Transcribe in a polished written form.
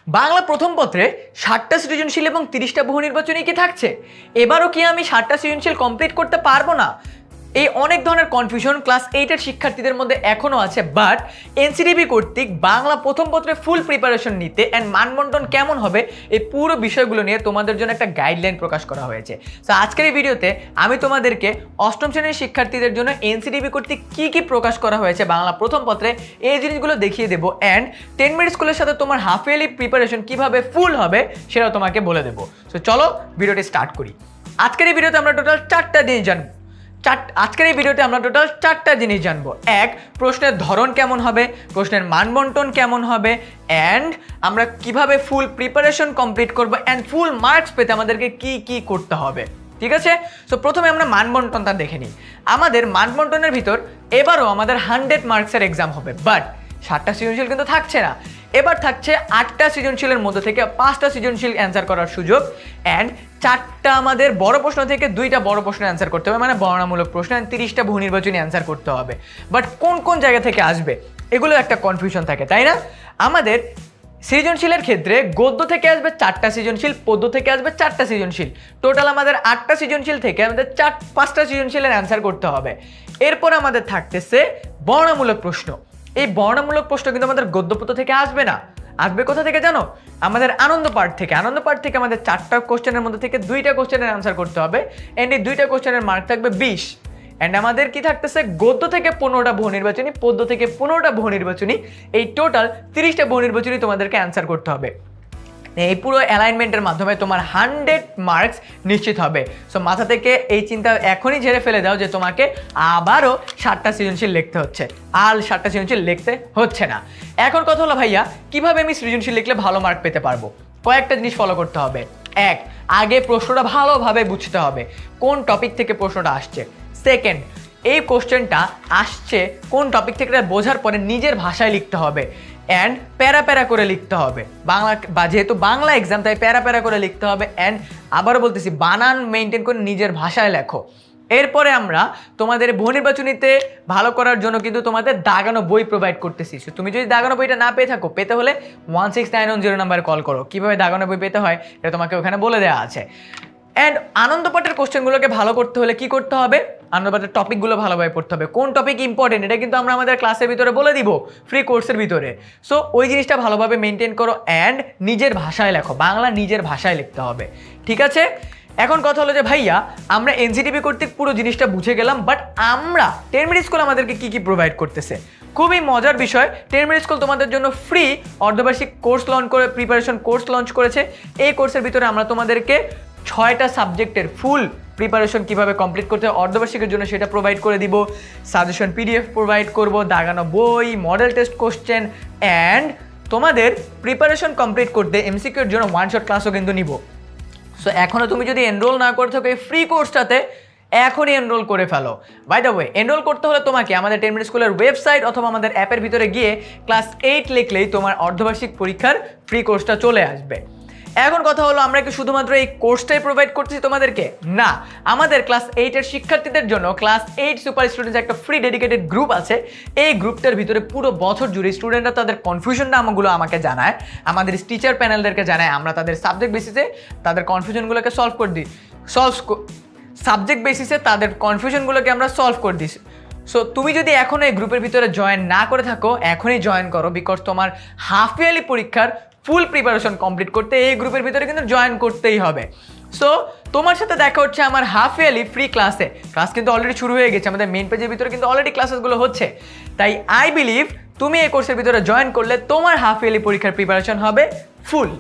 বাংলা প্রথম পত্রে 60টা সৃজনশীল এবং 30টা বহু নির্বাচনী কি থাকছে? এবারও কি আমি 60টা সৃজনশীল কমপ্লিট করতে পারবো না? এই অনেক ধরনের কনফিউশন ক্লাস 8-এর শিক্ষার্থীদের মধ্যে এখনও আছে। বাট এনসিটিবি কর্তৃক বাংলা প্রথম পত্রে ফুল প্রিপারেশন নিতে অ্যান্ড মানবন্টন কেমন হবে এই পুরো বিষয়গুলো নিয়ে তোমাদের জন্য একটা গাইডলাইন প্রকাশ করা হয়েছে। সো আজকের এই ভিডিওতে আমি তোমাদেরকে অষ্টম শ্রেণীর শিক্ষার্থীদের জন্য এনসিটিবি কর্তৃক কী প্রকাশ করা হয়েছে বাংলা প্রথম পত্রে এই জিনিসগুলো দেখিয়ে দেবো। অ্যান্ড 10 মিনিট স্কুলের সাথে তোমার হাফ ইয়ারলি প্রিপারেশন কীভাবে ফুল হবে সেটাও তোমাকে বলে দেবো। সো চলো ভিডিওটি স্টার্ট করি। আজকের এই ভিডিওতে আমরা টোটাল 4টা জিনিস জানবো। আজকের এই ভিডিওতে আমরা টোটাল 4টা জিনিস জানবো। এক, প্রশ্নের ধরন কেমন হবে, প্রশ্নের মানবন্টন কেমন হবে, অ্যান্ড আমরা কিভাবে ফুল প্রিপারেশন কমপ্লিট করবো, অ্যান্ড ফুল মার্কস পেতে আমাদেরকে কি করতে হবে। ঠিক আছে? সো প্রথমে আমরা মানবন্টনটা দেখে নিই। আমাদের মানবন্টনের ভিতর এবারও আমাদের 100 মার্কসের এক্সাম হবে। বাট 60টা সৃজনশীল কিন্তু থাকছে না, এবার থাকছে 8টা সৃজনশীলের মধ্যে থেকে 5টা সৃজনশীল অ্যান্সার করার সুযোগ, অ্যান্ড 4টা আমাদের বড় প্রশ্ন থেকে 2টা বড় প্রশ্ন অ্যান্সার করতে হবে, মানে বর্ণনামূলক প্রশ্ন, অ্যান্ড 30টা বহু নির্বাচনী অ্যান্সার করতে হবে। বাট কোন কোন জায়গা থেকে আসবে এগুলো একটা কনফিউশন থাকে, তাই না? আমাদের সৃজনশীলের ক্ষেত্রে গদ্য থেকে আসবে 4টা সৃজনশীল, পদ্য থেকে আসবে 4টা সৃজনশীল। টোটাল আমাদের 8টা সৃজনশীল থেকে আমাদের 5টা সৃজনশীলের অ্যান্সার করতে হবে। এরপর আমাদের থাকতেছে বর্ণনামূলক প্রশ্ন। এই বর্ণনামূলক প্রশ্ন কিন্তু আমাদের গদ্যপদ্য থেকে আসবে না, আসবে কোথা থেকে জানো? আমাদের আনন্দ পাঠ থেকে। আনন্দ পাঠ থেকে আমাদের 4টা কোশ্চেনের মধ্যে থেকে 2টা কোশ্চেনের আনসার করতে হবে, অ্যান্ড এই 2টা কোশ্চেনের মার্ক থাকবে 20। অ্যান্ড আমাদের কি থাকতেছে? গদ্য থেকে 15টা বহু নির্বাচনী, পদ্য থেকে 15টা বহু নির্বাচনী, এই টোটাল 30টা বহু নির্বাচনী তোমাদেরকে অ্যান্সার করতে হবে। এই পুরো অ্যালাইনমেন্টের মাধ্যমে তোমার 100 মার্কস নিশ্চিত হবে। সো মাথা থেকে এই চিন্তা এখনই ঝেড়ে ফেলে দাও যে তোমাকে আবারও 60টা সৃজনশীল লিখতে হচ্ছে। আর 60টা সৃজনশীল লিখতে হচ্ছে না। এখন কথা হলো, ভাইয়া কিভাবে আমি সৃজনশীল লিখলে ভালো মার্ক পেতে পারবো? কয়েকটা জিনিস ফলো করতে হবে। এক, আগে প্রশ্নটা ভালোভাবে বুঝতে হবে কোন টপিক থেকে প্রশ্নটা আসছে। সেকেন্ড, এই কোশ্চেনটা আসছে কোন টপিক থেকে বোঝার পরে নিজের ভাষায় লিখতে হবে, অ্যান্ড প্যারা করে লিখতে হবে। বাংলা বা যেহেতু বাংলা এক্সাম, তাই প্যারা করে লিখতে হবে। অ্যান্ড আবারও বলতেছি, বানান মেনটেন করে নিজের ভাষায় লেখো। এরপরে আমরা তোমাদের বহু নির্বাচনীতে ভালো করার জন্য কিন্তু তোমাদের দাগানো বই প্রোভাইড করতেছি। তুমি যদি দাগানো বইটা না পেয়ে থাকো, পেতে হলে 16910 নাম্বারে কল করো। কীভাবে দাগানো বই পেতে হয় এটা তোমাকে ওখানে বলে দেওয়া আছে। অ্যান্ড আনন্দপাঠের কোশ্চেনগুলোকে ভালো করতে হলে কি করতে হবে? আনন্দপাঠের টপিকগুলো ভালোভাবে পড়তে হবে। কোন টপিক ইম্পর্টেন্ট এটা কিন্তু আমরা আমাদের ক্লাসের ভিতরে বলে দিব, ফ্রি কোর্সের ভিতরে। সো ওই জিনিসটা ভালোভাবে মেনটেন করো, অ্যান্ড নিজের ভাষায় লেখো। বাংলা নিজের ভাষায় লিখতে হবে। ঠিক আছে? এখন কথা হলো যে ভাইয়া আমরা এনসিটিভি কর্তৃক পুরো জিনিসটা বুঝে গেলাম, বাট আমরা 10 মিনিট স্কুল আমাদেরকে কি প্রোভাইড করতেছে? খুবই মজার বিষয়, 10 মিনিট স্কুল তোমাদের জন্য ফ্রি অর্ধবার্ষিক কোর্স লঞ্চ করে প্রিপারেশন কোর্স লঞ্চ করেছে। এই কোর্সের ভিতরে আমরা তোমাদেরকে 6টা সাবজেক্টের ফুল প্রিপারেশন কিভাবে কমপ্লিট করতে হয় অর্ধবার্ষিকের জন্য সেটা প্রোভাইড করে দিব। সাজেশন পিডিএফ প্রোভাইড করব, দাগানো বই, মডেল টেস্ট কোশ্চেন, অ্যান্ড তোমাদের প্রিপারেশন কমপ্লিট করতে এমসিকিউর জন্য 1 শট ক্লাসও কিন্তু নিব। সো এখনও তুমি যদি এনরোল না করে থাকো এই ফ্রি কোর্সটাতে, এখনই এনরোল করে ফেলো। বাই দ্য ওয়ে, এনরোল করতে হলে তোমাকে আমাদের 10 মিনিট স্কুলের ওয়েবসাইট অথবা আমাদের অ্যাপের ভিতরে গিয়ে ক্লাস 8 লিখলেই তোমার অর্ধবার্ষিক পরীক্ষার ফ্রি কোর্সটা চলে আসবে। এখন কথা হলো, আমরা কি শুধুমাত্র এই কোর্সটাই প্রোভাইড করতেছি তোমাদেরকে? না, আমাদের ক্লাস 8-এর শিক্ষার্থীদের জন্য ক্লাস 8 সুপার স্টুডেন্টস একটা ফ্রি ডেডিকেটেড গ্রুপ আছে। এই গ্রুপটার ভিতরে পুরো বছর জুড়ে স্টুডেন্টরা তাদের কনফিউশনটা আমাকে জানায়, আমাদের টিচার প্যানেলদেরকে জানায়। আমরা তাদের সাবজেক্ট বেসিসে তাদের কনফিউশনগুলোকে সলভ করে দিই। সাবজেক্ট বেসিসে তাদের কনফিউশনগুলোকে আমরা সলভ করে দিই। সো তুমি যদি এখনও এই গ্রুপের ভিতরে জয়েন না করে থাকো, এখনই জয়েন করো, বিকজ তোমার হাফ ইয়ারলি পরীক্ষার ফুল প্রিপারেশন কমপ্লিট করতে এই গ্রুপের ভিতরে কিন্তু জয়েন করতেই হবে। সো তোমার সাথে দেখা হচ্ছে আমার হাফ ইয়ারলি ফ্রি ক্লাসে। ক্লাস কিন্তু অলরেডি শুরু হয়ে গেছে, আমাদের মেন পেজের ভিতরে কিন্তু অলরেডি ক্লাসেসগুলো হচ্ছে। তাই আই বিলিভ তুমি এই কোর্সের ভিতরে জয়েন করলে তোমার হাফ ইয়ারলি পরীক্ষার প্রিপারেশন হবে ফুল।